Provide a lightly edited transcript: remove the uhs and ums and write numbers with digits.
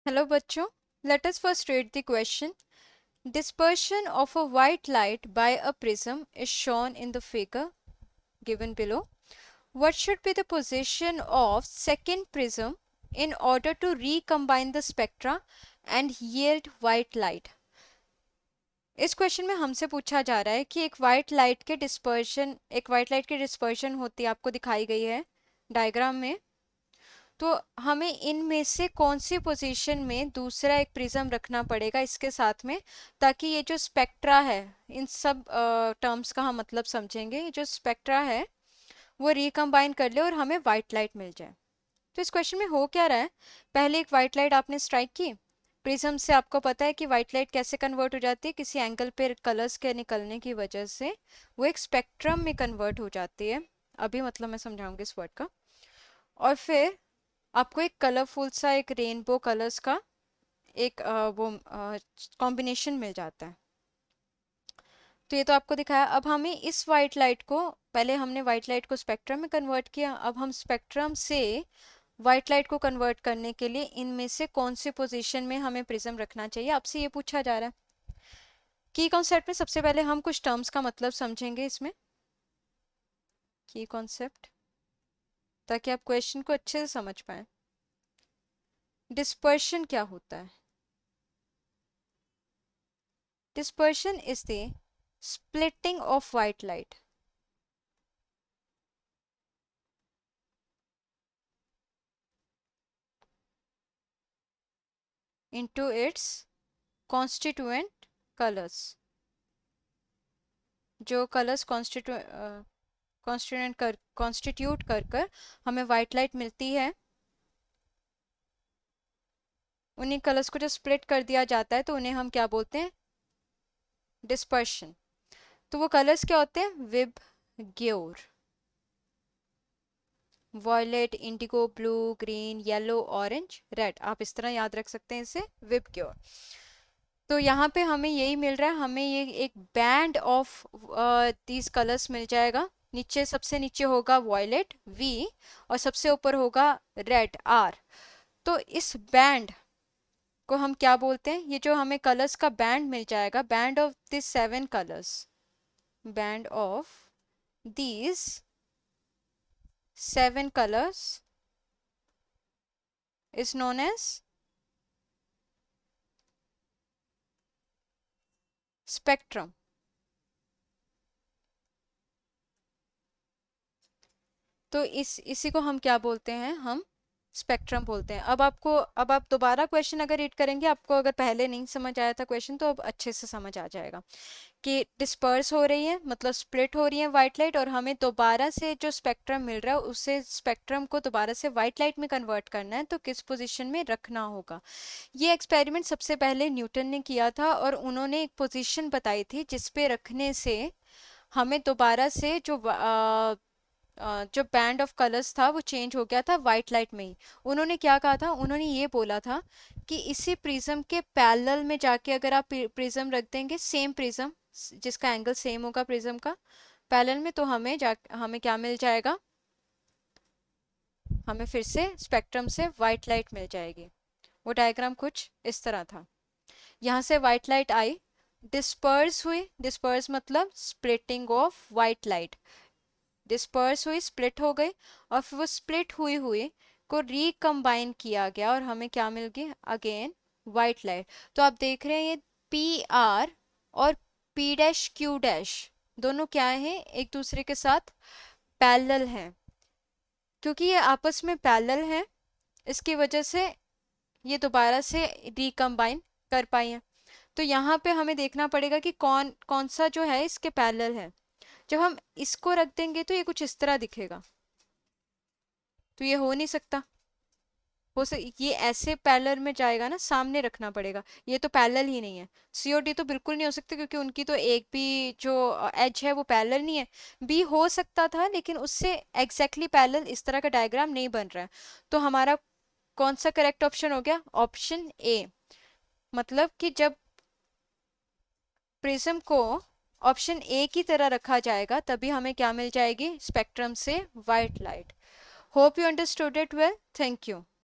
Hello बच्चों, let us first read the question. Dispersion of a white light by a prism is shown in the figure given below. What should be the position of second prism in order to recombine the spectra and yield white light? इस question में हमसे पूछा जा रहा है कि एक white light की डिस्पर्शन होती है, आपको दिखाई गई है डायग्राम में। तो हमें इनमें से कौन सी पोजीशन में दूसरा एक प्रिज्म रखना पड़ेगा इसके साथ में, ताकि ये जो स्पेक्ट्रा है, इन सब टर्म्स का हम मतलब समझेंगे। ये जो स्पेक्ट्रा है वो रिकम्बाइन कर ले और हमें वाइट लाइट मिल जाए। तो इस क्वेश्चन में हो क्या रहा है, पहले एक वाइट लाइट आपने स्ट्राइक की प्रिज्म से। आपको पता है कि वाइट लाइट कैसे कन्वर्ट हो जाती है, किसी एंगल पे कलर्स के निकलने की वजह से वो एक स्पेक्ट्रम में कन्वर्ट हो जाती है। अभी मतलब मैं समझाऊंगी इस वर्ड का। और फिर आपको एक कलरफुल सा, एक रेनबो कलर्स का एक वो कॉम्बिनेशन मिल जाता है। तो ये तो आपको दिखाया। अब हमें इस वाइट लाइट को, पहले हमने वाइट लाइट को स्पेक्ट्रम में कन्वर्ट किया, अब हम स्पेक्ट्रम से वाइट लाइट को कन्वर्ट करने के लिए इनमें से कौन सी पोजीशन में हमें प्रिज्म रखना चाहिए, आपसे ये पूछा जा रहा है। की कॉन्सेप्ट में सबसे पहले हम कुछ टर्म्स का मतलब समझेंगे इसमें, की कॉन्सेप्ट, ताकि आप क्वेश्चन को अच्छे से समझ पाए। डिस्पर्शन क्या होता है? Dispersion is the splitting of white light into its constituent colors. जो कलर्स कॉन्स्टिट्यूट कर हमें वाइट लाइट मिलती है, उन्हीं कलर्स को जो स्प्लिट कर दिया जाता है तो उन्हें हम क्या बोलते हैं? डिस्पर्शन। तो वो कलर्स क्या होते हैं? VIBGYOR, violet, indigo, blue, green, yellow, orange, red. आप इस तरह याद रख सकते हैं इसे, विबग्योर। तो यहाँ पे हमें यही मिल रहा है, हमें ये एक बैंड ऑफ दीज कलर्स मिल जाएगा। नीचे, सबसे नीचे होगा वॉयलेट वी और सबसे ऊपर होगा रेड आर। तो इस बैंड को हम क्या बोलते हैं? ये जो हमें कलर्स का बैंड मिल जाएगा, band of this 7 colours, band of these 7 colours is known as spectrum. तो इसी को हम क्या बोलते हैं? हम स्पेक्ट्रम बोलते हैं। अब आप दोबारा क्वेश्चन अगर रीड करेंगे, आपको अगर पहले नहीं समझ आया था क्वेश्चन, तो अब अच्छे से समझ आ जाएगा कि डिस्पर्स हो रही है, मतलब स्प्लिट हो रही है वाइट लाइट, और हमें दोबारा से जो स्पेक्ट्रम मिल रहा है उसे, स्पेक्ट्रम को दोबारा से वाइट लाइट में कन्वर्ट करना है, तो किस पोजीशन में रखना होगा। ये एक्सपेरिमेंट सबसे पहले न्यूटन ने किया था और उन्होंने एक पोजीशन बताई थी जिसपे रखने से हमें दोबारा से जो बैंड ऑफ कलर्स था वो चेंज हो गया था वाइट लाइट में ही। उन्होंने क्या कहा था? उन्होंने ये बोला था कि इसी प्रिज्म के पैरेलल में जाके अगर आप प्रिज्म रख देंगे, सेम प्रिज्म जिसका एंगल सेम होगा प्रिज्म का, पैरेलल में, तो हमें क्या मिल जाएगा? हमें फिर से स्पेक्ट्रम से वाइट लाइट मिल जाएगी। वो डायग्राम कुछ इस तरह था। यहाँ से वाइट लाइट आई, डिस्पर्स हुई, डिस्पर्स मतलब splitting of white light, disperse हुई, स्प्लिट हो गई, और फिर वो स्प्लिट हुई हुई को रिकम्बाइन किया गया और हमें क्या मिल गई? Again white light. तो आप देख रहे हैं ये पी आर और पी डैश क्यू डैश दोनों क्या है? एक दूसरे के साथ पैरेलल हैं। क्योंकि ये आपस में पैरेलल हैं, इसकी वजह से ये दोबारा से रिकम्बाइन कर पाई हैं। तो यहाँ पे हमें देखना पड़ेगा कि कौन कौन सा जो है इसके पैरेलल है। जब हम इसको रख देंगे तो ये कुछ इस तरह दिखेगा, तो ये हो नहीं सकता। ये ऐसे पैरेलल में जाएगा ना, सामने रखना पड़ेगा। ये तो पैरेलल ही नहीं है, सी और डी तो बिल्कुल नहीं हो सकते, क्योंकि उनकी तो एक भी जो एज है वो पैरेलल नहीं है। बी हो सकता था, लेकिन उससे एग्जैक्टली पैरेलल इस तरह का डायग्राम नहीं बन रहा है। तो हमारा कौन सा करेक्ट ऑप्शन हो गया? Option A. मतलब कि जब प्रिज्म को ऑप्शन ए की तरह रखा जाएगा, तभी हमें क्या मिल जाएगी? स्पेक्ट्रम से white light. Hope you understood it well. Thank you.